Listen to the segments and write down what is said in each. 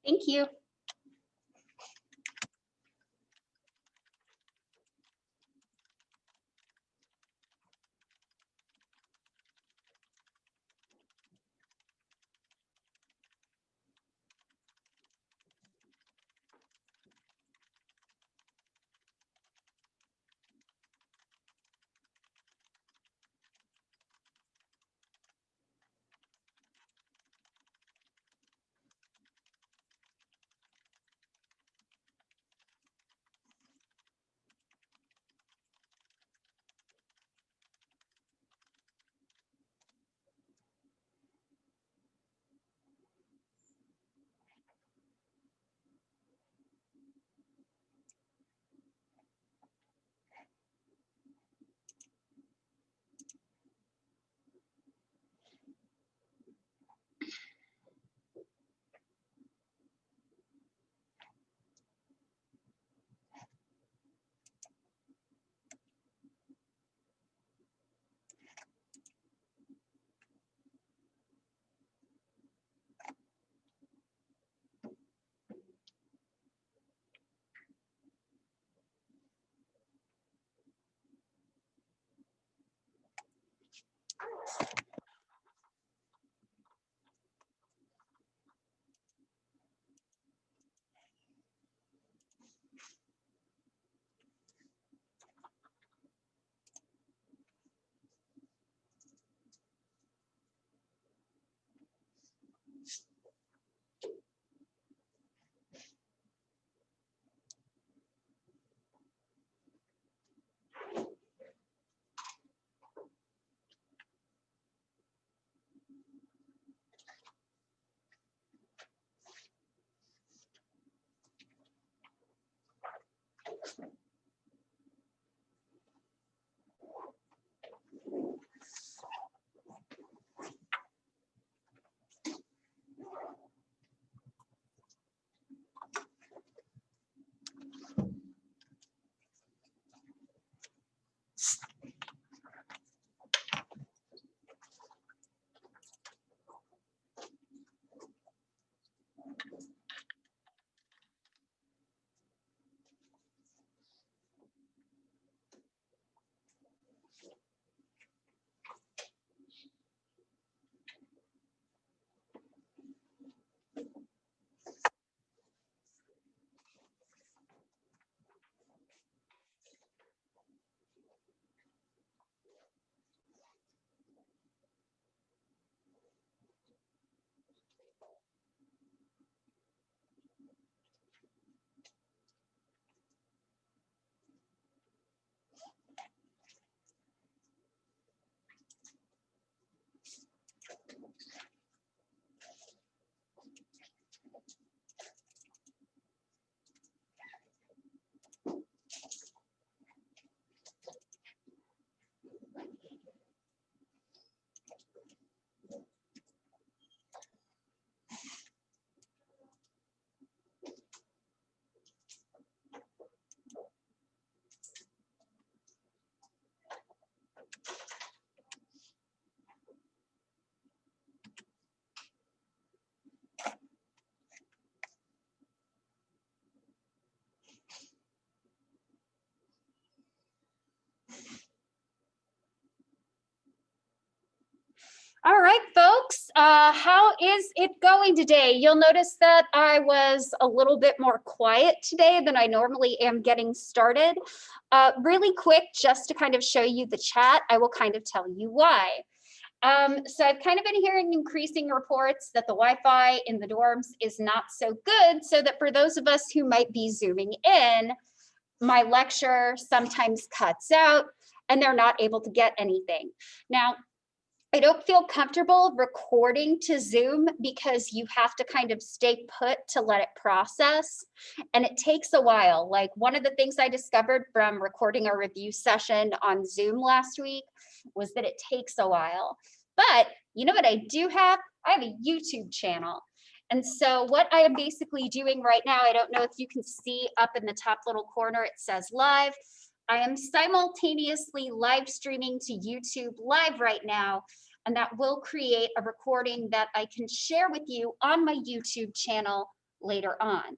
Thank you. All right, folks, how is it going today? You'll notice that I was a little bit more quiet today than I normally am getting started. Really quick, just to kind of show you the chat, I will kind of tell you why. So I've kind of been hearing increasing reports that the Wi-Fi in the dorms is not so good, so that for those of us who might be Zooming in, my lecture sometimes cuts out and they're not able to get anything. Now, I don't feel comfortable recording to Zoom because you have to kind of stay put to let it process. And it takes a while. Like one of the things I discovered from recording a review session on Zoom last week was that it takes a while. But you know what I do have? I have a YouTube channel. And so what I am basically doing right now, I don't know if you can see up in the top little corner, it says live. I am simultaneously live streaming to YouTube live right now, and that will create a recording that I can share with you on my YouTube channel later on.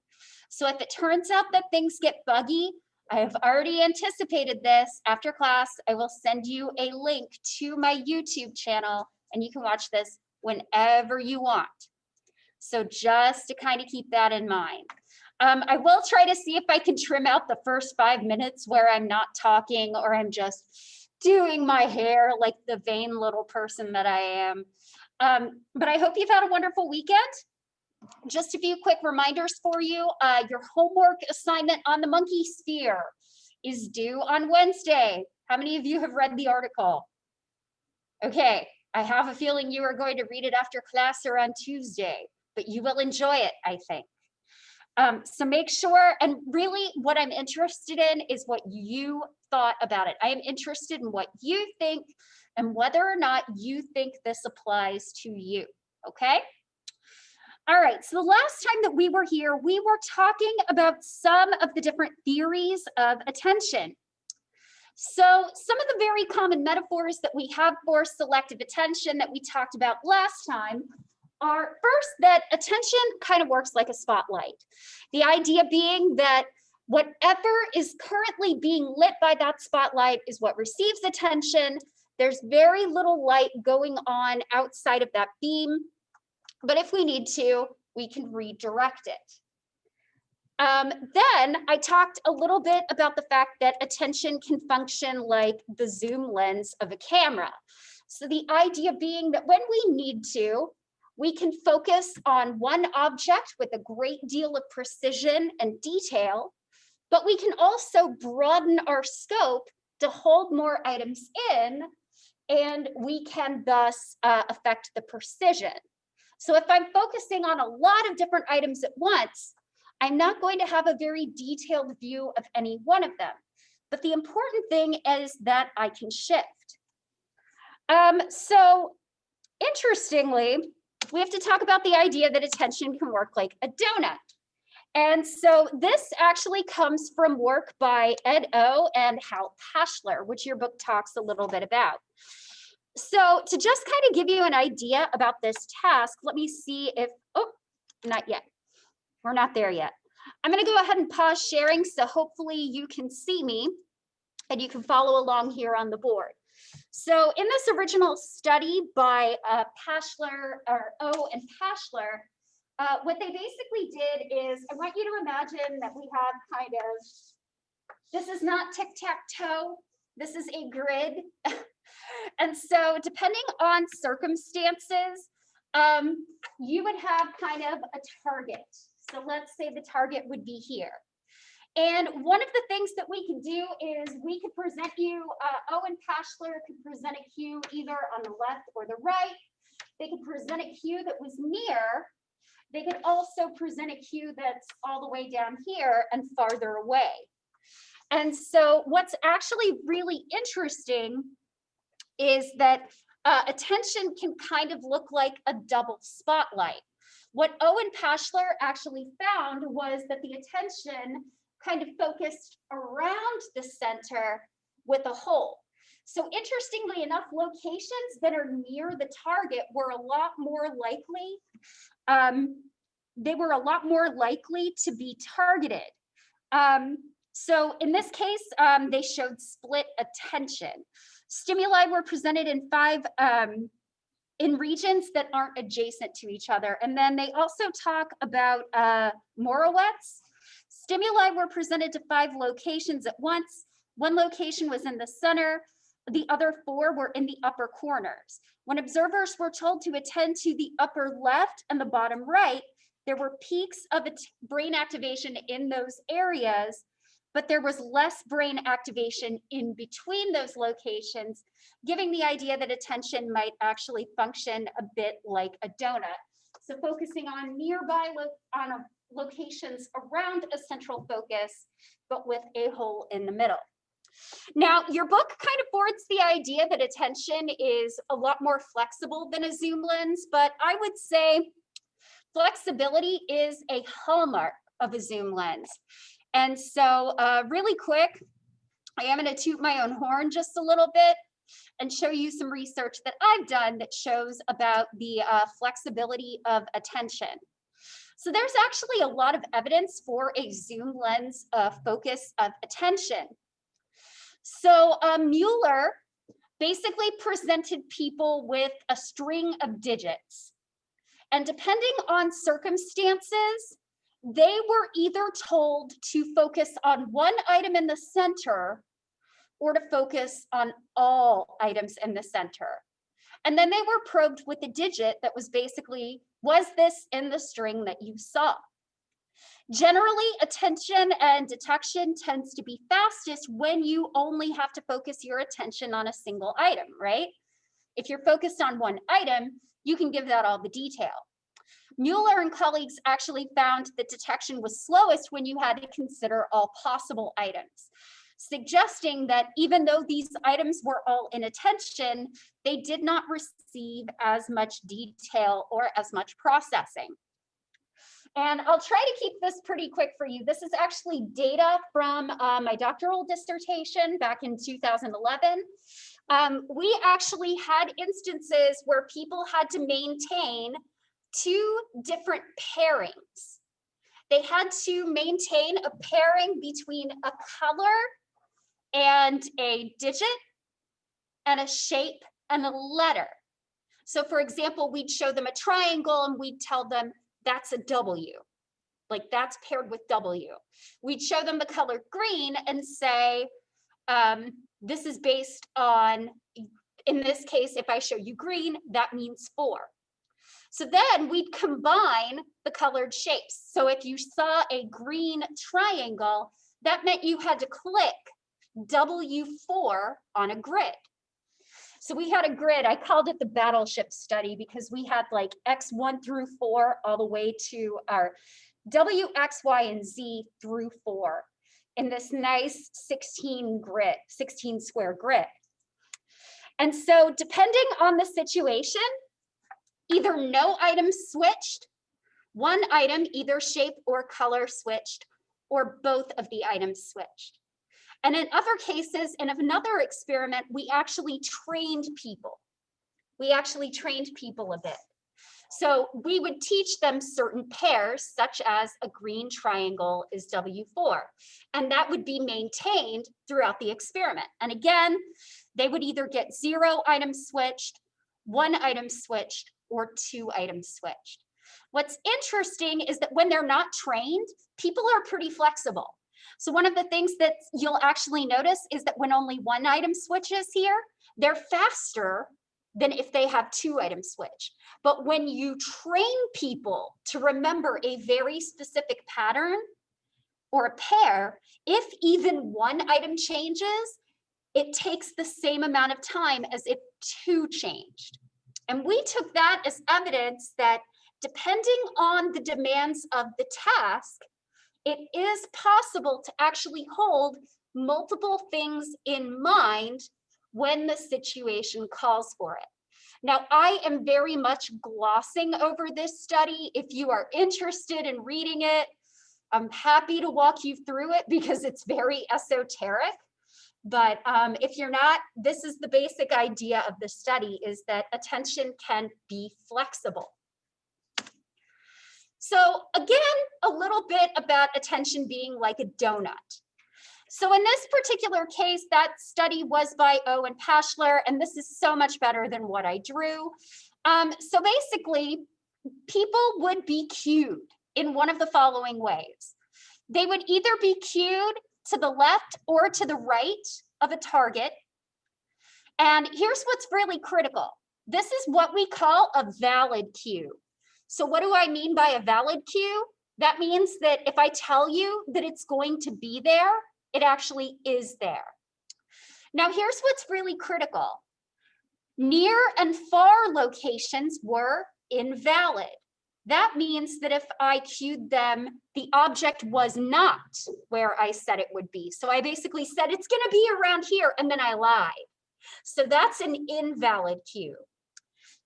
So if it turns out that things get buggy, I have already anticipated this. After class, I will send you a link to my YouTube channel and you can watch this whenever you want. So just to kind of keep that in mind. I will try to see if I can trim out the first 5 minutes where I'm not talking or I'm just doing my hair like the vain little person that I am. But I hope you've had a wonderful weekend. Just a few quick reminders for you. Your homework assignment on the monkey sphere is due on Wednesday. How many of you have read the article? Okay, I have a feeling you are going to read it after class or on Tuesday, but you will enjoy it, I think. So make sure, and really what I'm interested in is what you thought about it. I am interested in what you think and whether or not you think this applies to you, okay? All right, so the last time that we were here, we were talking about some of the different theories of attention. So some of the very common metaphors that we have for selective attention that we talked about last time are first that attention kind of works like a spotlight. The idea being that whatever is currently being lit by that spotlight is what receives attention. There's very little light going on outside of that beam. But if we need to, we can redirect it. Then I talked a little bit about the fact that attention can function like the zoom lens of a camera. So the idea being that when we need to, we can focus on one object with a great deal of precision and detail, but we can also broaden our scope to hold more items in, and we can thus affect the precision. So if I'm focusing on a lot of different items at once, I'm not going to have a very detailed view of any one of them. But the important thing is that I can shift. So interestingly, we have to talk about the idea that attention can work like a donut. And so this actually comes from work by Ed O and Hal Pashler, which your book talks a little bit about. So to just kind of give you an idea about this task, let me see if, oh, not yet. We're not there yet. I'm going to go ahead and pause sharing so hopefully you can see me and you can follow along here on the board. So in this original study by Pashler, or O and Pashler, what they basically did is, I want you to imagine that we have kind of, this is not tic-tac-toe, this is a grid. And so depending on circumstances, you would have kind of a target. So let's say the target would be here. And one of the things that we can do is we could present you, Owen Pashler could present a cue either on the left or the right. They could present a cue that was near. They could also present a cue that's all the way down here and farther away. And so what's actually really interesting is that attention can kind of look like a double spotlight. What Owen Pashler actually found was that the attention kind of focused around the center with a hole. So interestingly enough, locations that are near the target were a lot more likely, to be targeted. So in this case, they showed split attention. Stimuli were presented in in regions that aren't adjacent to each other. And then they also talk about Morawetz. Stimuli were presented to 5 locations at once. 1 location was in the center. The other 4 were in the upper corners. When observers were told to attend to the upper left and the bottom right, there were peaks of brain activation in those areas, but there was less brain activation in between those locations, giving the idea that attention might actually function a bit like a donut. So focusing on nearby locations around a central focus, but with a hole in the middle. Now, your book kind of forwards the idea that attention is a lot more flexible than a zoom lens, but I would say flexibility is a hallmark of a zoom lens. And so really quick, I am going to toot my own horn just a little bit and show you some research that I've done that shows about the flexibility of attention. So there's actually a lot of evidence for a zoom lens focus of attention. So Mueller basically presented people with a string of digits. And depending on circumstances, they were either told to focus on one item in the center or to focus on all items in the center. And then they were probed with a digit that was basically, was this in the string that you saw? Generally, attention and detection tends to be fastest when you only have to focus your attention on a single item, right? If you're focused on one item, you can give that all the detail. Mueller and colleagues actually found that detection was slowest when you had to consider all possible items, suggesting that even though these items were all in attention, they did not receive as much detail or as much processing. And I'll try to keep this pretty quick for you. This is actually data from my doctoral dissertation back in 2011. We actually had instances where people had to maintain 2 different pairings. They had to maintain a pairing between a color and a digit and a shape and a letter. So for example, we'd show them a triangle and we'd tell them that's a W, like that's paired with W. We'd show them the color green and say, this is based on, in this case, if I show you green, that means 4. So then we'd combine the colored shapes. So if you saw a green triangle, that meant you had to click W4 on a grid. So we had a grid, I called it the battleship study because we had like X1 through 4 all the way to our W, X, Y, and Z through 4 in this nice 16 square grid. And so depending on the situation, either no items switched, one item, either shape or color switched, or both of the items switched. And in other cases, in another experiment, we actually trained people. We actually trained people a bit. So we would teach them certain pairs, such as a green triangle is W4, and that would be maintained throughout the experiment. And again, they would either get 0 items switched, 1 item switched, or 2 items switched. What's interesting is that when they're not trained, people are pretty flexible. So one of the things that you'll actually notice is that when only 1 item switches here, they're faster than if they have 2 items switch. But when you train people to remember a very specific pattern or a pair, if even 1 item changes, it takes the same amount of time as if 2 changed. And we took that as evidence that depending on the demands of the task, it is possible to actually hold multiple things in mind when the situation calls for it. Now, I am very much glossing over this study. If you are interested in reading it, I'm happy to walk you through it because it's very esoteric. But if you're not, this is the basic idea of the study, is that attention can be flexible. So again, a little bit about attention being like a donut. So in this particular case, that study was by O and Paschler, and this is so much better than what I drew. So basically, people would be cued in one of the following ways. They would either be cued to the left or to the right of a target. And here's what's really critical. This is what we call a valid cue. So what do I mean by a valid cue? That means that if I tell you that it's going to be there, it actually is there. Now here's what's really critical. Near and far locations were invalid. That means that if I cued them, the object was not where I said it would be. So I basically said it's going to be around here, and then I lied. So that's an invalid cue.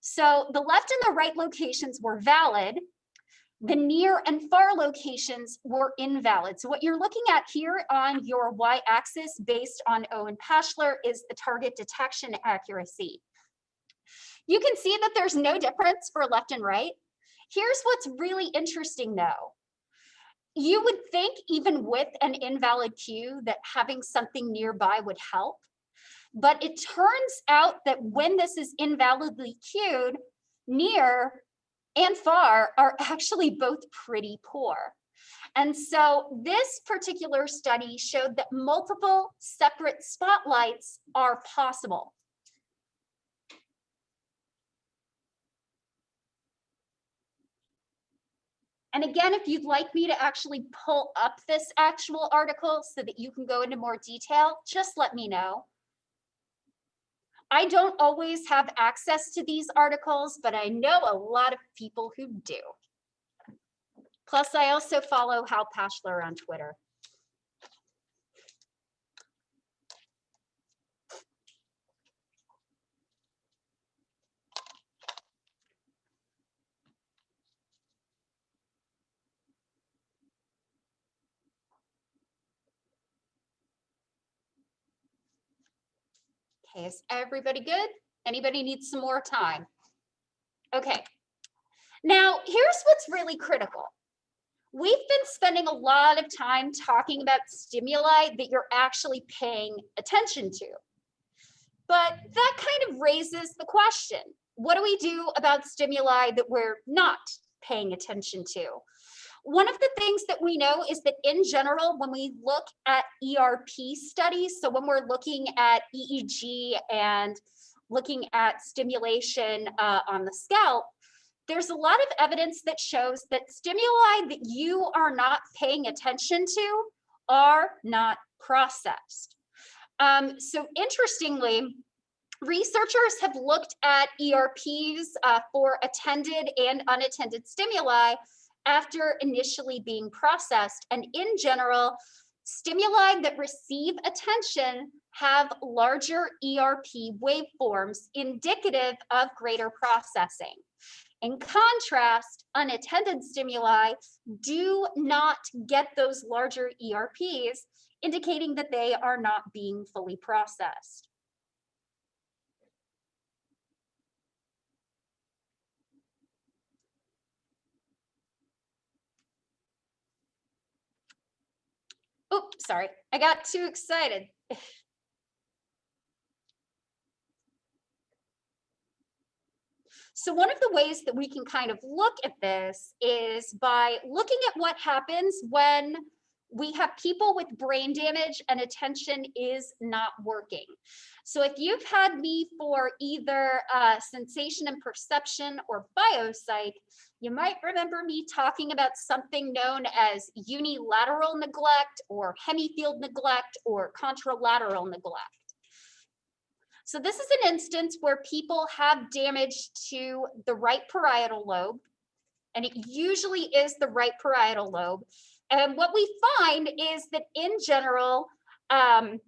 So the left and the right locations were valid. The near and far locations were invalid. So what you're looking at here on your y-axis based on O and Paschler is the target detection accuracy. You can see that there's no difference for left and right. Here's what's really interesting though. You would think even with an invalid cue that having something nearby would help, but it turns out that when this is invalidly cued, near and far are actually both pretty poor. And so this particular study showed that multiple separate spotlights are possible. And again, if you'd like me to actually pull up this actual article so that you can go into more detail, just let me know. I don't always have access to these articles, but I know a lot of people who do. Plus, I also follow Hal Pashler on Twitter. Okay, is everybody good? Anybody need some more time? Okay. Now, here's what's really critical. We've been spending a lot of time talking about stimuli that you're actually paying attention to. But that kind of raises the question, what do we do about stimuli that we're not paying attention to? One of the things that we know is that in general, when we look at ERP studies, so when we're looking at EEG and looking at stimulation on the scalp, there's a lot of evidence that shows that stimuli that you are not paying attention to are not processed. So interestingly, researchers have looked at ERPs for attended and unattended stimuli after initially being processed. And in general, stimuli that receive attention have larger ERP waveforms indicative of greater processing. In contrast, unattended stimuli do not get those larger ERPs, indicating that they are not being fully processed. Oops, sorry, I got too excited. So one of the ways that we can kind of look at this is by looking at what happens when we have people with brain damage and attention is not working. So if you've had me for either sensation and perception or biopsych, you might remember me talking about something known as unilateral neglect or hemifield neglect or contralateral neglect. So this is an instance where people have damage to the right parietal lobe, and it usually is the right parietal lobe. And what we find is that in general, they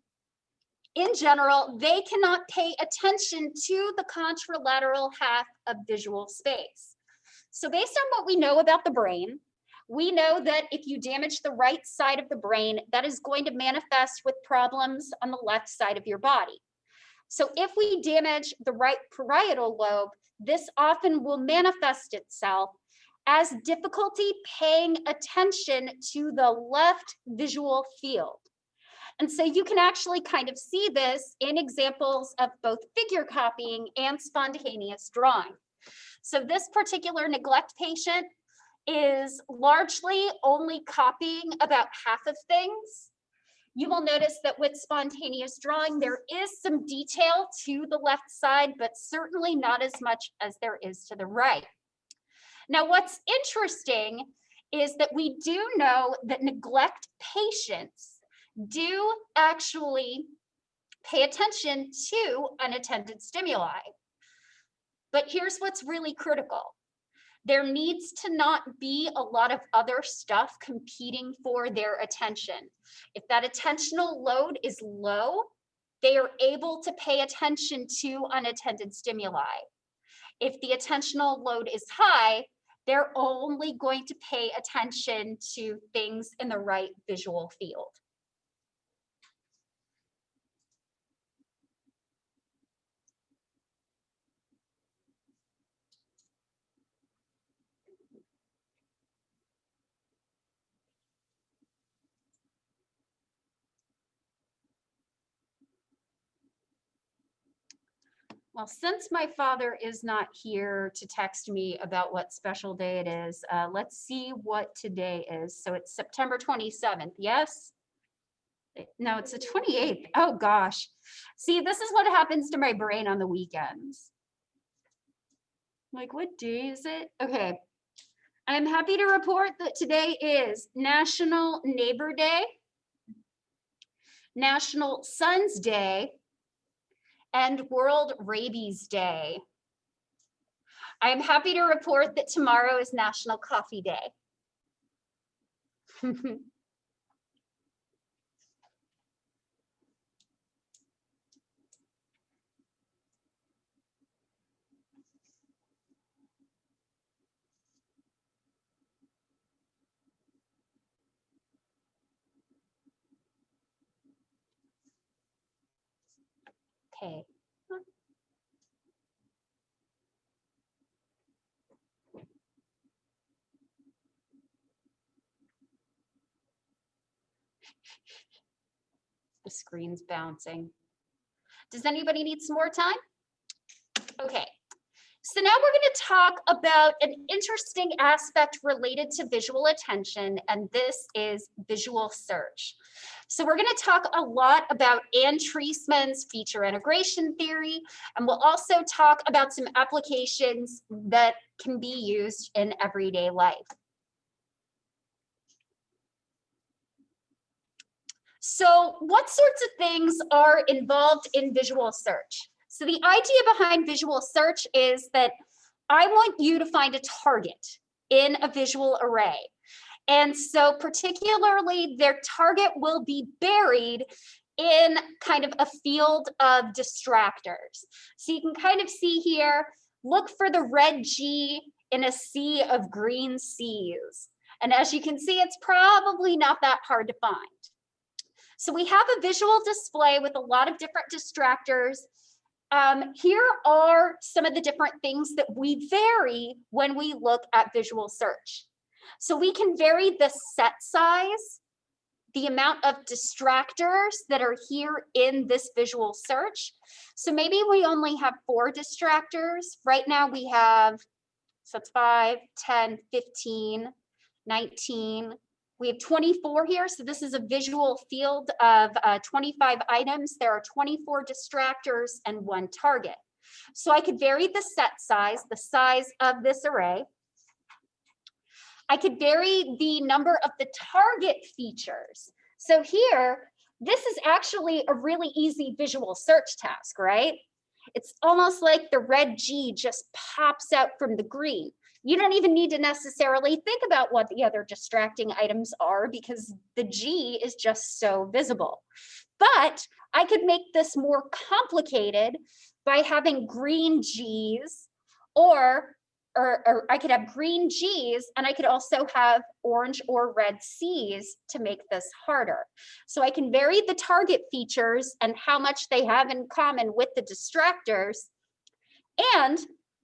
cannot pay attention to the contralateral half of visual space. So based on what we know about the brain, we know that if you damage the right side of the brain, that is going to manifest with problems on the left side of your body. So if we damage the right parietal lobe, this often will manifest itself as difficulty paying attention to the left visual field. And so you can actually kind of see this in examples of both figure copying and spontaneous drawing. So this particular neglect patient is largely only copying about half of things. You will notice that with spontaneous drawing, there is some detail to the left side, but certainly not as much as there is to the right. Now, what's interesting is that we do know that neglect patients do actually pay attention to unattended stimuli. But here's what's really critical. There needs to not be a lot of other stuff competing for their attention. If that attentional load is low, they are able to pay attention to unattended stimuli. If the attentional load is high, they're only going to pay attention to things in the right visual field. Well, since my father is not here to text me about what special day it is, let's see what today is. So it's September 27th, yes? No, it's the 28th. Oh gosh. See, this is what happens to my brain on the weekends. Like, what day is it? Okay. I'm happy to report that today is National Neighbor Day, National Sons Day, and World Rabies Day. I am happy to report that tomorrow is National Coffee Day. Okay. The screen's bouncing. Does anybody need some more time? Okay. So now we're going to talk about an interesting aspect related to visual attention, and this is visual search. So we're going to talk a lot about Anne TREISMAN'S feature integration theory, and we'll also talk about some applications that can be used in everyday life. So what sorts of things are involved in visual search? So the idea behind visual search is that I want you to find a target in a visual array. And so particularly their target will be buried in kind of a field of distractors. So you can kind of see here, look for the red G in a sea of green C's. And as you can see, it's probably not that hard to find. So we have a visual display with a lot of different distractors. Here are some of the different things that we vary when we look at visual search. So we can vary the set size, the amount of distractors that are here in this visual search. So maybe we only have 4 distractors. Right now we have, so it's 5, 10, 15, 19. We have 24 here, so this is a visual field of 25 items. There are 24 distractors and 1 target. So I could vary the set size, the size of this array. I could vary the number of the target features. So here, this is actually a really easy visual search task, right? It's almost like the red G just pops out from the green. You don't even need to necessarily think about what the other distracting items are because the G is just so visible. But I could make this more complicated by having green Gs, or I could have green Gs and I could also have orange or red Cs to make this harder. So I can vary the target features and how much they have in common with the distractors. And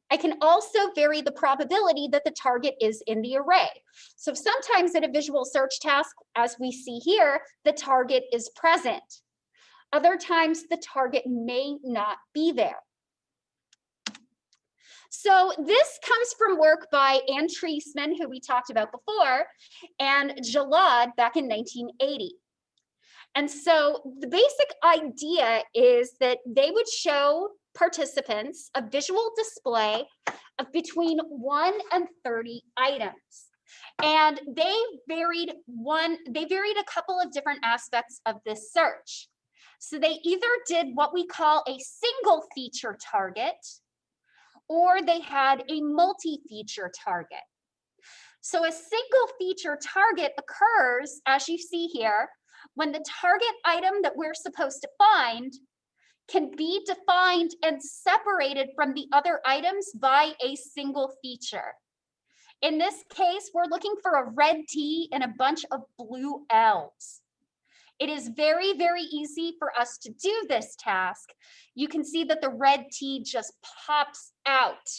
I can also vary the probability that the target is in the array. So sometimes in a visual search task, as we see here, the target is present. Other times the target may not be there. So this comes from work by Anne TREISMAN, who we talked about before, and Jalad back in 1980. And so the basic idea is that they would show participants a visual display of between 1 and 30 items. And they varied a couple of different aspects of this search. So they either did what we call a single feature target, or they had a multi-feature target. So a single feature target occurs, as you see here, when the target item that we're supposed to find can be defined and separated from the other items by a single feature. In this case, we're looking for a red T and a bunch of blue Ls. It is very, very easy for us to do this task. You can see that the red T just pops out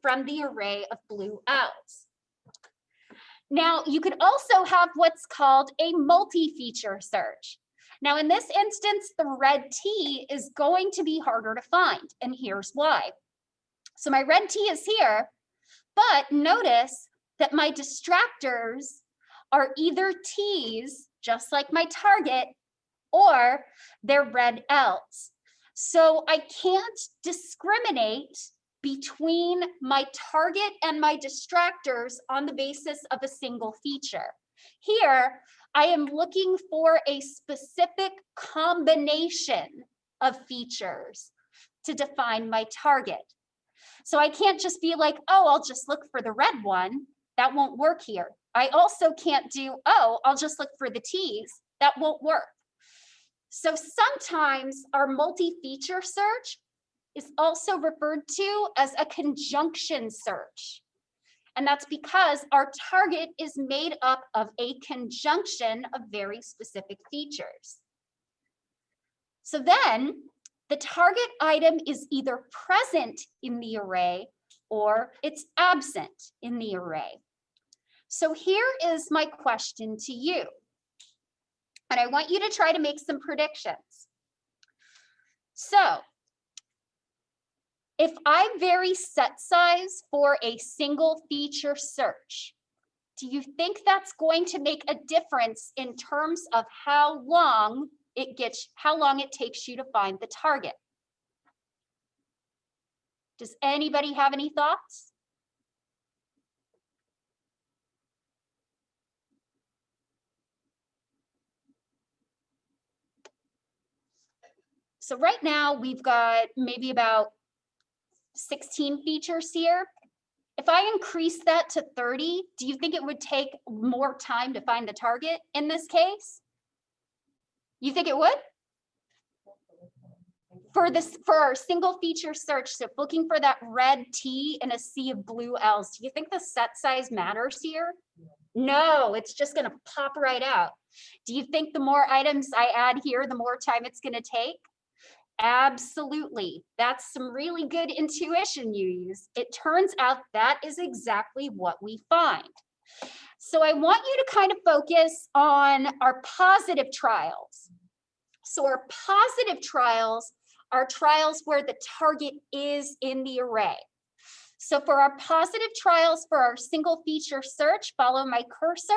from the array of blue Ls. Now, you could also have what's called a multi-feature search. Now, in this instance, the red T is going to be harder to find, and here's why. So my red T is here, but notice that my distractors are either T's, just like my target, or they're red L's. So I can't discriminate between my target and my distractors on the basis of a single feature. Here, I am looking for a specific combination of features to define my target. So I can't just be like, oh, I'll just look for the red one. That won't work here. I also can't do, oh, I'll just look for the T's. That won't work. So sometimes our multi-feature search is also referred to as a conjunction search. And that's because our target is made up of a conjunction of very specific features. So then the target item is either present in the array or it's absent in the array. So here is my question to you. And I want you to try to make some predictions. So if I vary set size for a single feature search, do you think that's going to make a difference in terms of how long it takes you to find the target? Does anybody have any thoughts? So right now we've got maybe about 16 features here. If I increase that to 30, do you think it would take more time to find the target in this case? You think it would? For our single feature search, so looking for that red T in a sea of blue L's, do you think the set size matters here? No, it's just going to pop right out. Do you think the more items I add here, the more time it's going to take? Absolutely. That's some really good intuition you use. It turns out that is exactly what we find. So I want you to kind of focus on our positive trials. So our positive trials are trials where the target is in the array. So for our positive trials for our single feature search, follow my cursor.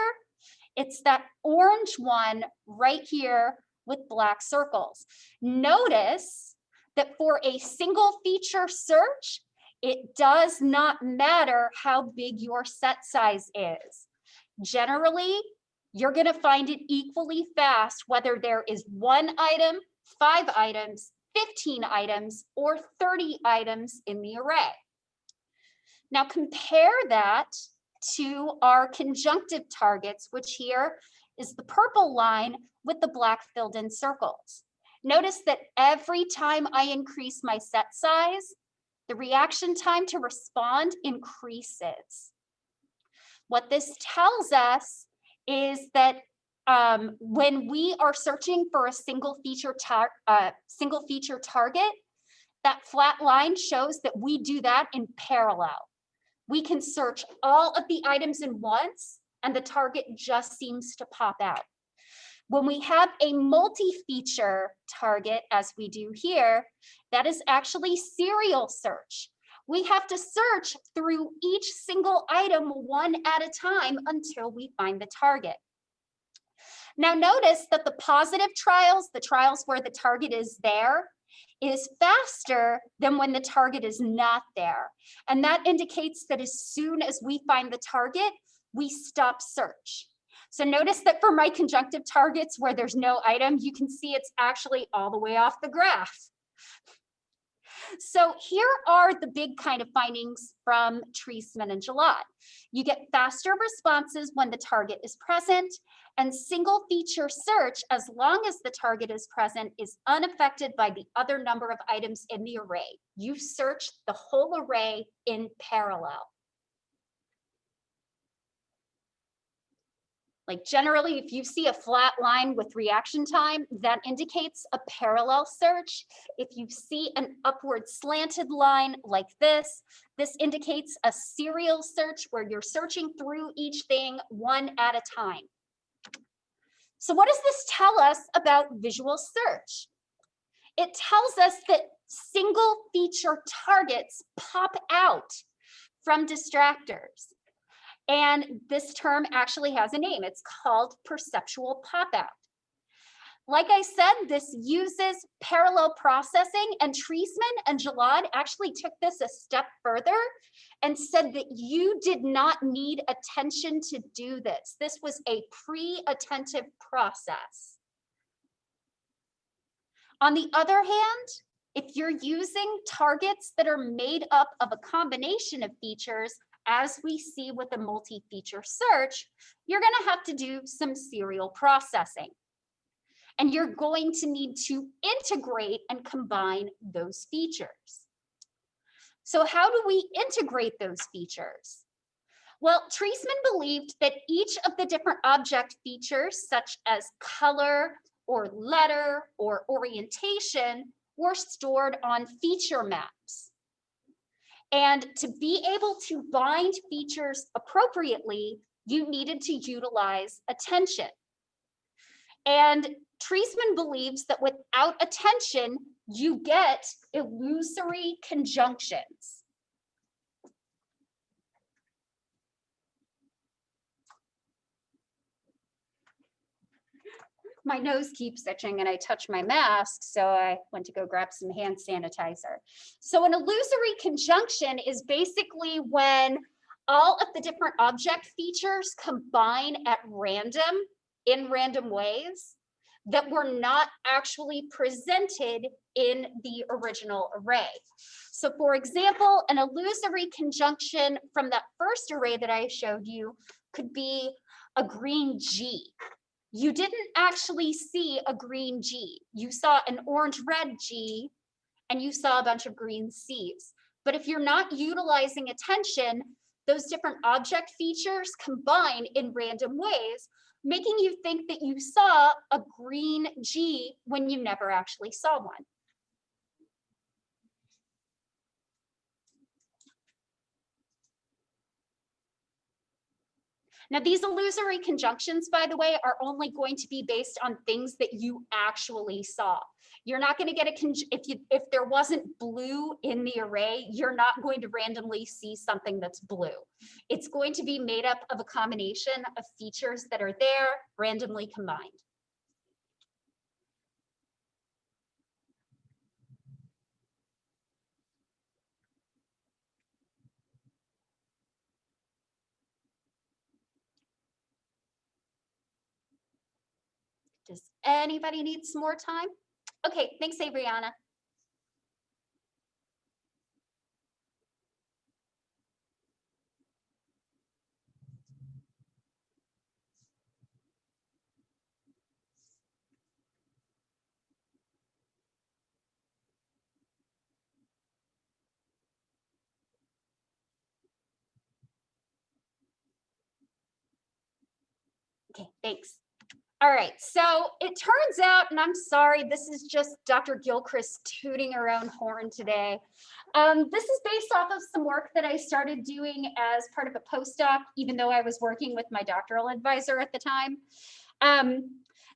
It's that orange one right here with black circles. Notice that for a single feature search, it does not matter how big your set size is. Generally, you're going to find it equally fast whether there is 1 item, 5 items, 15 items, or 30 items in the array. Now compare that to our conjunctive targets, which here is the purple line with the black filled in circles. Notice that every time I increase my set size, the reaction time to respond increases. What this tells us is that when we are searching for a single feature target, that flat line shows that we do that in parallel. We can search all of the items in once, and the target just seems to pop out. When we have a multi-feature target, as we do here, that is actually serial search. We have to search through each single item one at a time until we find the target. Now notice that the positive trials, the trials where the target is there, is faster than when the target is not there. And that indicates that as soon as we find the target, we stop search. So notice that for my conjunctive targets where there's no item, you can see it's actually all the way off the graph. So here are the big kind of findings from TREISMAN and Gilad. You get faster responses when the target is present, and single feature search, as long as the target is present, is unaffected by the other number of items in the array. You search the whole array in parallel. Like generally, if you see a flat line with reaction time, that indicates a parallel search. If you see an upward slanted line like this indicates a serial search where you're searching through each thing one at a time. So what does this tell us about visual search? It tells us that single feature targets pop out from distractors. And this term actually has a name. It's called perceptual pop-out. Like I said, this uses parallel processing, and Treisman and Jalad actually took this a step further and said that you did not need attention to do this. This was a pre-attentive process. On the other hand, if you're using targets that are made up of a combination of features, as we see with a multi-feature search, you're going to have to do some serial processing. And you're going to need to integrate and combine those features. So how do we integrate those features? Well, Treisman believed that each of the different object features, such as color or letter or orientation, were stored on feature maps. And to be able to bind features appropriately, you needed to utilize attention. And Treisman believes that without attention, you get illusory conjunctions. My nose keeps itching and I touch my mask, so I went to go grab some hand sanitizer. So an illusory conjunction is basically when all of the different object features combine at random in random ways that were not actually presented in the original array. So for example, an illusory conjunction from that first array that I showed you could be a green G. You didn't actually see a green G. You saw an orange-red G, and you saw a bunch of green Cs. But if you're not utilizing attention, those different object features combine in random ways, making you think that you saw a green G when you never actually saw one. Now, these illusory conjunctions, by the way, are only going to be based on things that you actually saw. You're not going to get if there wasn't blue in the array, you're not going to randomly see something that's blue. It's going to be made up of a combination of features that are there, randomly combined. Does anybody need some more time? Okay, thanks, Adriana. Okay, thanks. All right, so it turns out, and I'm sorry, this is just Dr. Gilchrist tooting her own horn today. This is based off of some work that I started doing as part of a postdoc, even though I was working with my doctoral advisor at the time.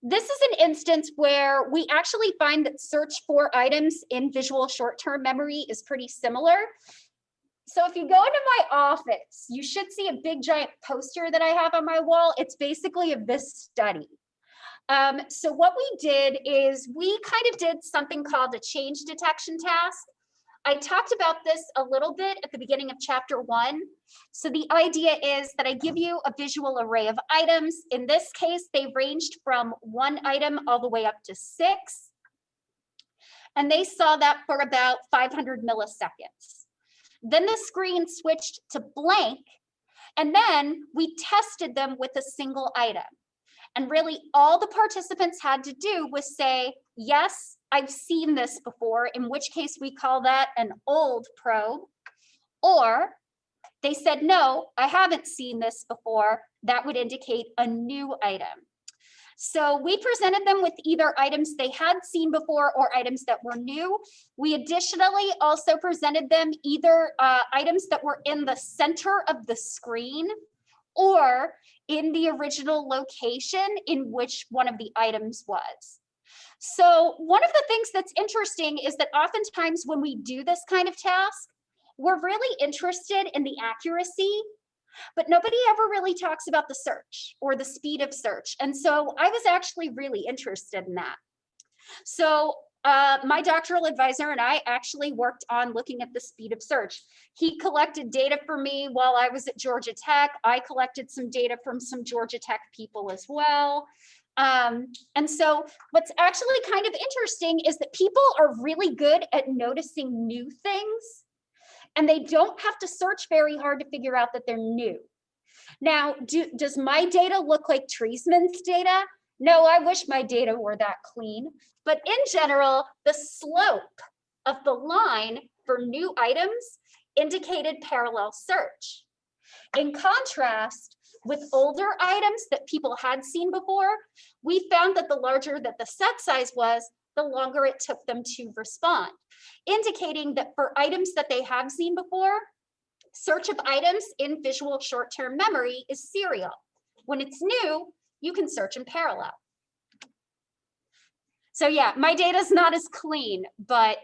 This is an instance where we actually find that search for items in visual short-term memory is pretty similar. So if you go into my office, you should see a big giant poster that I have on my wall. It's basically of this study. So what we did is we kind of did something called a change detection task. I talked about this a little bit at the beginning of chapter 1. So the idea is that I give you a visual array of items. In this case, they ranged from 1 item all the way up to 6. And they saw that for about 500 milliseconds. Then the screen switched to blank, and then we tested them with a single item. And really all the participants had to do was say, yes, I've seen this before, in which case we call that an old probe. Or they said, no, I haven't seen this before. That would indicate a new item. So we presented them with either items they had seen before or items that were new. We additionally also presented them either items that were in the center of the screen or in the original location in which one of the items was. So one of the things that's interesting is that oftentimes when we do this kind of task, we're really interested in the accuracy, but nobody ever really talks about the search or the speed of search. And so I was actually really interested in that. So my doctoral advisor and I actually worked on looking at the speed of search. He collected data for me while I was at Georgia Tech. I collected some data from some Georgia Tech people as well. And so what's actually kind of interesting is that people are really good at noticing new things, and they don't have to search very hard to figure out that they're new. Now, does my data look like TREISMAN'S data? No, I wish my data were that clean. But in general, the slope of the line for new items indicated parallel search. In contrast, with older items that people had seen before, we found that the larger that the set size was, the longer it took them to respond, indicating that for items that they have seen before, search of items in visual short-term memory is serial. When it's new, you can search in parallel. So yeah, my data is not as clean, but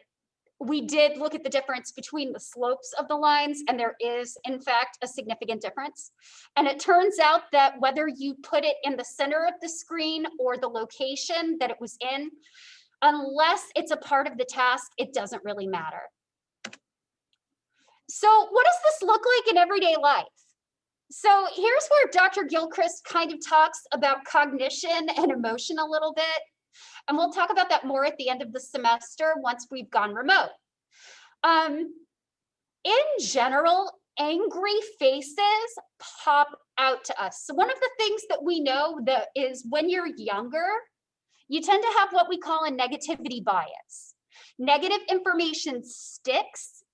we did look at the difference between the slopes of the lines, and there is, in fact, a significant difference. And it turns out that whether you put it in the center of the screen or the location that it was in, unless it's a part of the task, it doesn't really matter. So what does this look like in everyday life? So here's where Dr. Gilchrist kind of talks about cognition and emotion a little bit. And we'll talk about that more at the end of the semester once we've gone remote. In general, angry faces pop out to us. So one of the things that we know that is when you're younger, you tend to have what we call a negativity bias. Negative information sticks.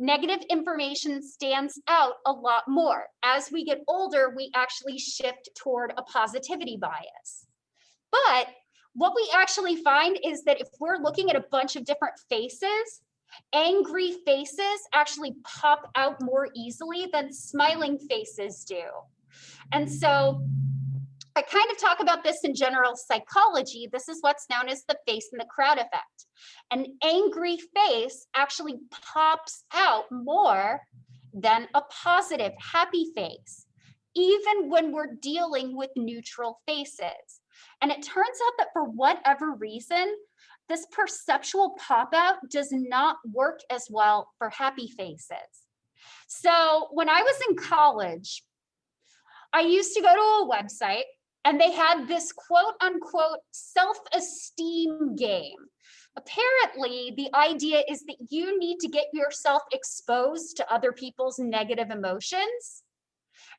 Negative information stands out a lot more. As we get older, we actually shift toward a positivity bias. But what we actually find is that if we're looking at a bunch of different faces, angry faces actually pop out more easily than smiling faces do. And so I kind of talk about this in general psychology. This is what's known as the face in the crowd effect. An angry face actually pops out more than a positive, happy face, even when we're dealing with neutral faces. And it turns out that for whatever reason, this perceptual pop out does not work as well for happy faces. So when I was in college, I used to go to a website and they had this quote unquote self-esteem game. Apparently, the idea is that you need to get yourself exposed to other people's negative emotions,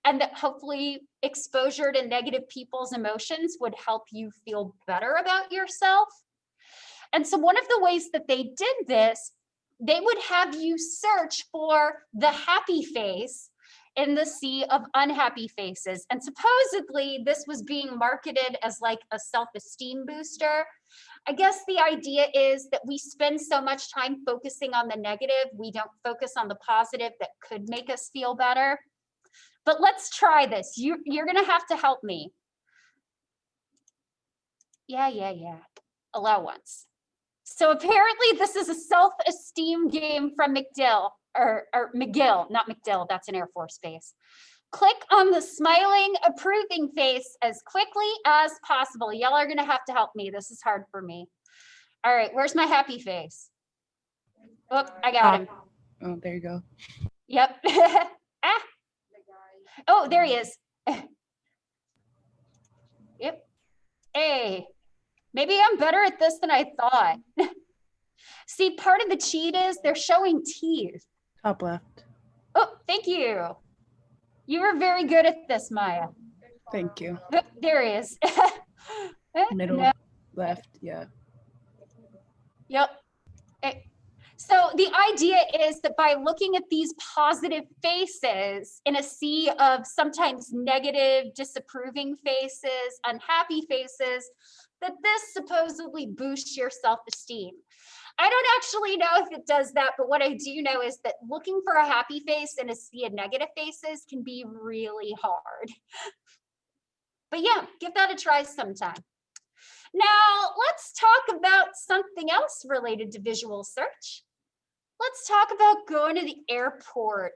and that hopefully exposure to negative people's emotions would help you feel better about yourself. And so one of the ways that they did this, they would have you search for the happy face in the sea of unhappy faces. And supposedly this was being marketed as like a self-esteem booster. I guess the idea is that we spend so much time focusing on the negative, we don't focus on the positive that could make us feel better. But let's try this. You're gonna have to help me. Yeah. Allow once. So apparently this is a self-esteem game from McGill, or McGill, not McDill, that's an Air Force base. Click on the smiling, approving face as quickly as possible. Y'all are gonna have to help me. This is hard for me. All right, where's my happy face? Oh, I got him. Oh, there you go. Yep. Ah. Oh, there he is. Yep. Hey, maybe I'm better at this than I thought. See, part of the cheat is they're showing teeth. Top left. Oh, thank you. You were very good at this, Maya. Thank you. Oh, there he is. Middle No. left, yeah. Yep. So the idea is that by looking at these positive faces in a sea of sometimes negative, disapproving faces, unhappy faces, that this supposedly boosts your self-esteem. I don't actually know if it does that, but what I do know is that looking for a happy face and a sea of negative faces can be really hard. But yeah, give that a try sometime. Now, let's talk about something else related to visual search. Let's talk about going to the airport.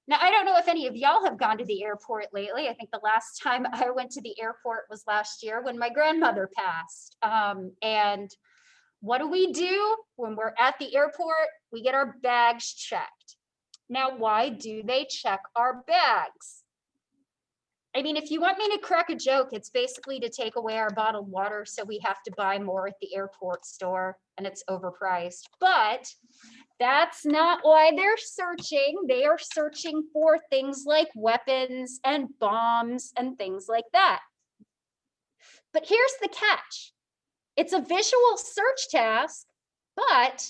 Now, I don't know if any of y'all have gone to the airport lately. I think the last time I went to the airport was last year when my grandmother passed. And what do when we're at the airport? We get our bags checked. Now, why do they check our bags? I mean, if you want me to crack a joke, it's basically to take away our bottled water so we have to buy more at the airport store and it's overpriced. But that's not why they're searching. They are searching for things like weapons and bombs and things like that. But here's the catch. It's a visual search task, but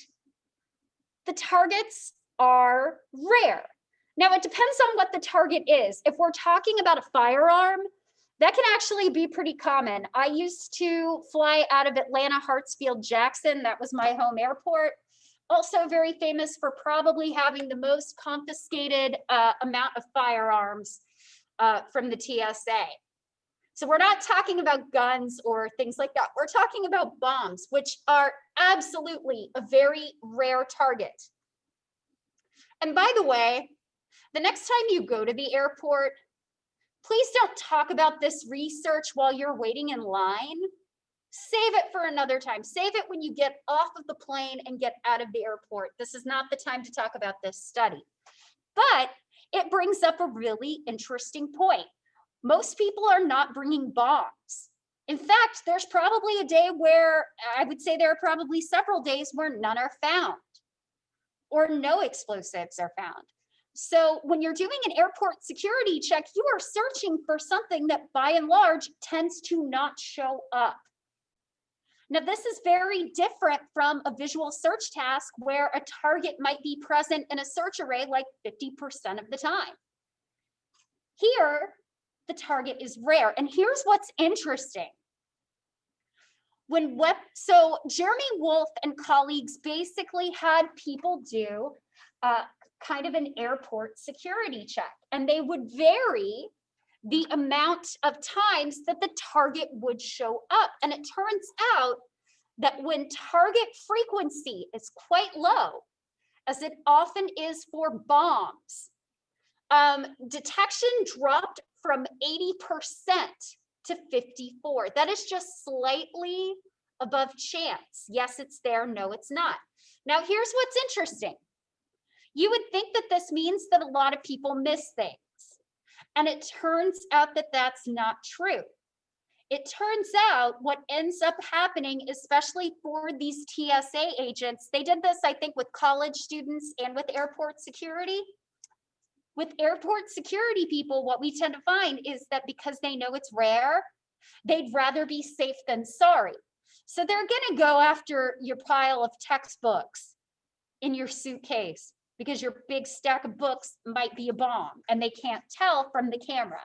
the targets are rare. Now, it depends on what the target is. If we're talking about a firearm, that can actually be pretty common. I used to fly out of Atlanta, Hartsfield, Jackson. That was my home airport. Also very famous for probably having the most confiscated amount of firearms from the TSA. So we're not talking about guns or things like that. We're talking about bombs, which are absolutely a very rare target. And by the way, the next time you go to the airport, please don't talk about this research while you're waiting in line. Save it for another time. Save it when you get off of the plane and get out of the airport. This is not the time to talk about this study. But it brings up a really interesting point. Most people are not bringing bombs. In fact, there's probably a day where, I would say there are probably several days where none are found or no explosives are found. So when you're doing an airport security check, you are searching for something that by and large tends to not show up. Now, this is very different from a visual search task where a target might be present in a search array like 50% of the time. Here, the target is rare. And here's what's interesting. So Jeremy Wolf and colleagues basically had people do kind of an airport security check, and they would vary the amount of times that the target would show up. And it turns out that when target frequency is quite low, as it often is for bombs, detection dropped from 80% to 54%. That is just slightly above chance. Yes, it's there. No, it's not. Now, here's what's interesting. You would think that this means that a lot of people miss things. And it turns out that that's not true. It turns out what ends up happening, especially for these TSA agents, they did this, I think, with college students and with airport security. With airport security people, what we tend to find is that because they know it's rare, they'd rather be safe than sorry. So they're going to go after your pile of textbooks in your suitcase because your big stack of books might be a bomb and they can't tell from the camera.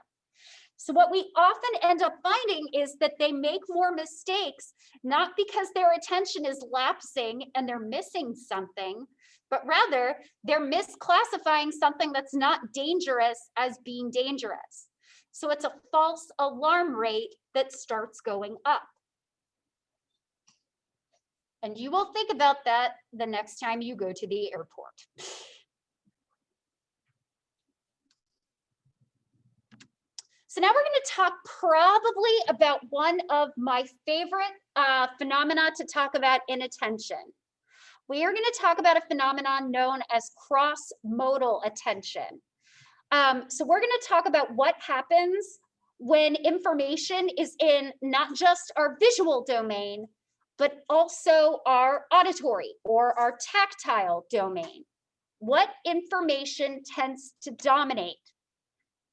So what we often end up finding is that they make more mistakes, not because their attention is lapsing and they're missing something, but rather they're misclassifying something that's not dangerous as being dangerous. So it's a false alarm rate that starts going up. And you will think about that the next time you go to the airport. So now we're going to talk probably about one of my favorite phenomena to talk about in attention. We are going to talk about a phenomenon known as cross-modal attention. So we're going to talk about what happens when information is in not just our visual domain, but also our auditory or our tactile domain. What information tends to dominate?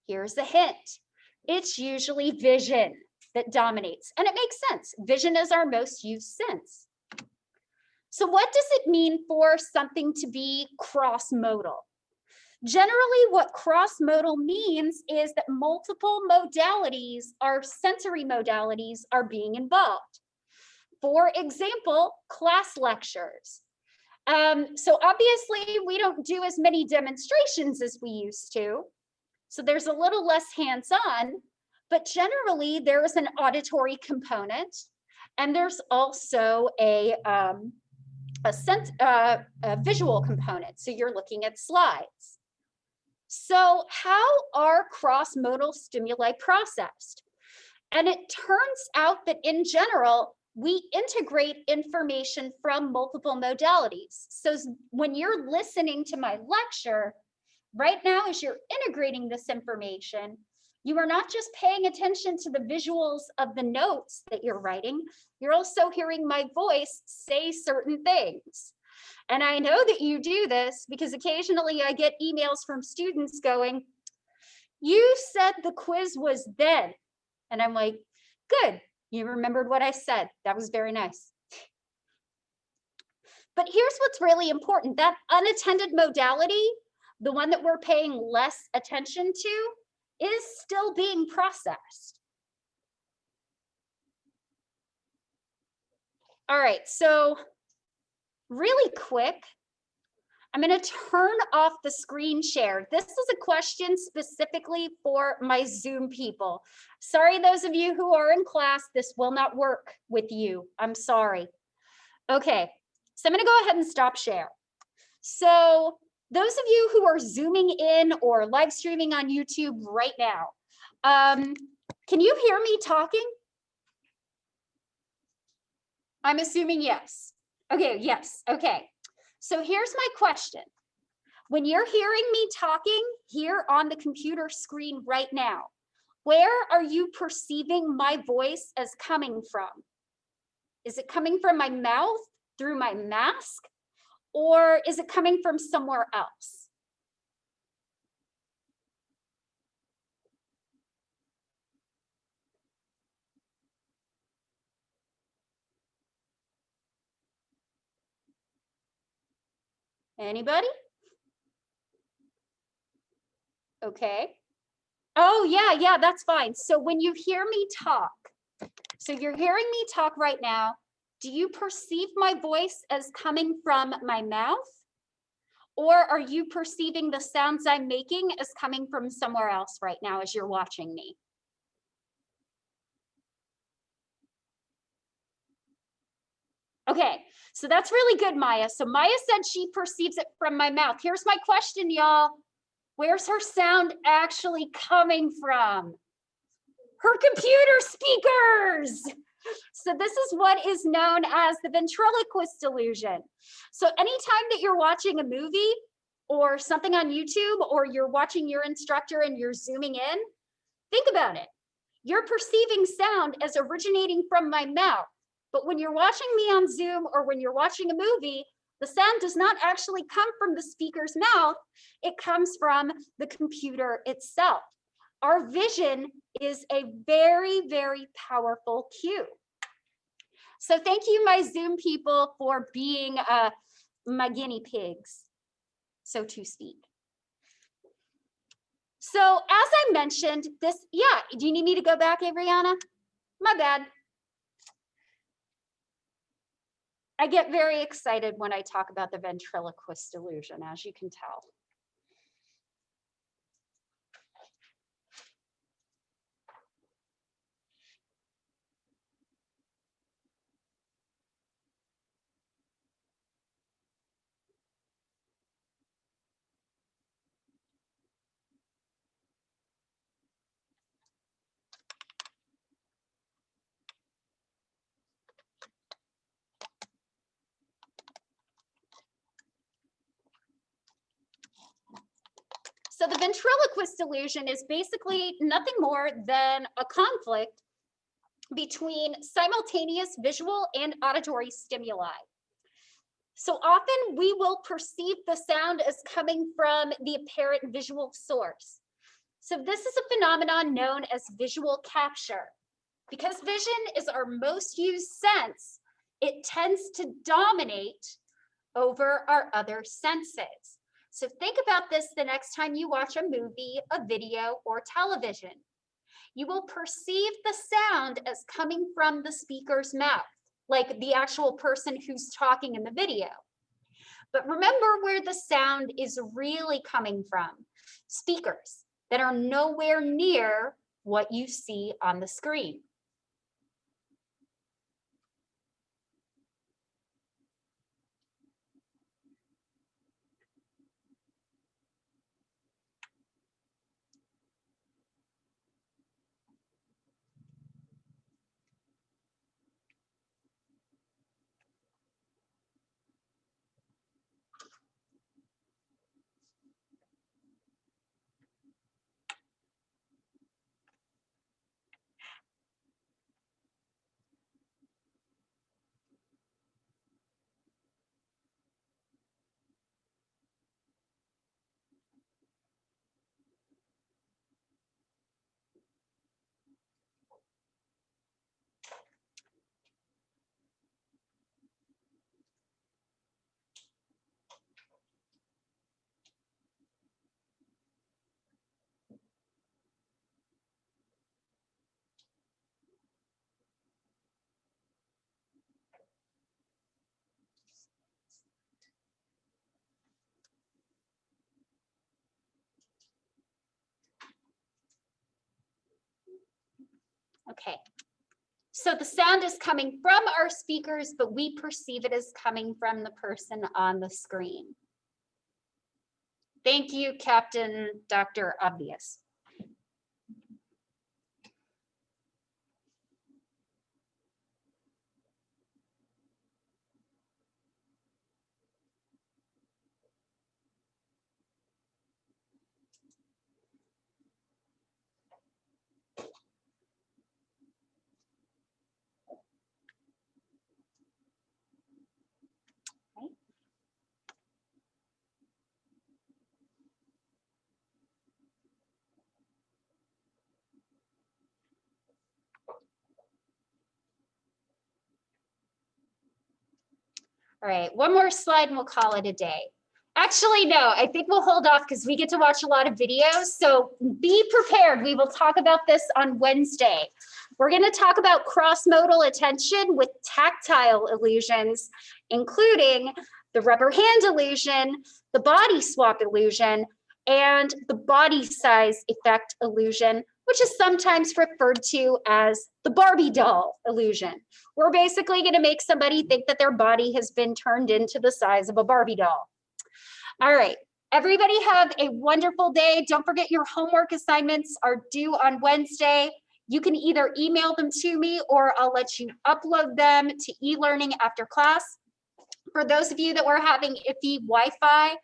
Here's a hint. It's usually vision that dominates, and it makes sense. Vision is our most used sense. So what does it mean for something to be cross-modal? Generally, what cross-modal means is that multiple modalities, our sensory modalities, are being involved. For example, class lectures. So obviously we don't do as many demonstrations as we used to. So there's a little less hands-on, but generally there is an auditory component, and there's also a visual component. So you're looking at slides. So how are cross-modal stimuli processed? And it turns out that in general, we integrate information from multiple modalities. So when you're listening to my lecture, right now, as you're integrating this information, you are not just paying attention to the visuals of the notes that you're writing, you're also hearing my voice say certain things. And I know that you do this because occasionally I get emails from students going, "You said the quiz was then." And I'm like, "Good, you remembered what I said. That was very nice." But here's what's really important. That unattended modality, the one that we're paying less attention to, is still being processed. All right, so really quick, I'm going to turn off the screen share. This is a question specifically for my Zoom people. Sorry, those of you who are in class, this will not work with you. I'm sorry. Okay, so I'm going to go ahead and stop share. So those of you who are Zooming in or live streaming on YouTube right now, can you hear me talking? I'm assuming yes. Okay, yes, okay. So here's my question. When you're hearing me talking here on the computer screen right now, where are you perceiving my voice as coming from? Is it coming from my mouth through my mask, or is it coming from somewhere else? Anybody? Okay. Oh, yeah, that's fine. So when you hear me talk, so you're hearing me talk right now, do you perceive my voice as coming from my mouth? Or are you perceiving the sounds I'm making as coming from somewhere else right now as you're watching me? Okay, so that's really good, Maya. So Maya said she perceives it from my mouth. Here's my question, y'all. Where's her sound actually coming from? Her computer speakers. So this is what is known as the ventriloquist illusion. So anytime that you're watching a movie or something on YouTube, or you're watching your instructor and you're zooming in, think about it. You're perceiving sound as originating from my mouth. But when you're watching me on Zoom or when you're watching a movie, the sound does not actually come from the speaker's mouth. It comes from the computer itself. Our vision is a very, very powerful cue. So thank you, my Zoom people, for being my guinea pigs, so to speak. So as I mentioned, this, yeah, do you need me to go back, Adriana? My bad. I get very excited when I talk about the ventriloquist illusion, as you can tell. So the ventriloquist illusion is basically nothing more than a conflict between simultaneous visual and auditory stimuli. So often we will perceive the sound as coming from the apparent visual source. So this is a phenomenon known as visual capture. Because vision is our most used sense, it tends to dominate over our other senses. So think about this the next time you watch a movie, a video, or television. You will perceive the sound as coming from the speaker's mouth, like the actual person who's talking in the video. But remember where the sound is really coming from. Speakers that are nowhere near what you see on the screen. Okay, so the sound is coming from our speakers, but we perceive it as coming from the person on the screen. Thank you, Captain Dr. Obvious. All right, one more slide and we'll call it a day. Actually, no, I think we'll hold off because we get to watch a lot of videos. So be prepared. We will talk about this on Wednesday. We're going to talk about cross-modal attention with tactile illusions, including the rubber hand illusion, the body swap illusion, and the body size effect illusion, which is sometimes referred to as the Barbie doll illusion. We're basically going to make somebody think that their body has been turned into the size of a Barbie doll. All right, everybody have a wonderful day. Don't forget your homework assignments are due on Wednesday. You can either email them to me or I'll let you upload them to e-learning after class. For those of you that were having iffy Wi-Fi,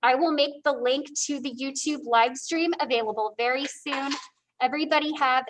I will make the link to the YouTube live stream available very soon. Everybody have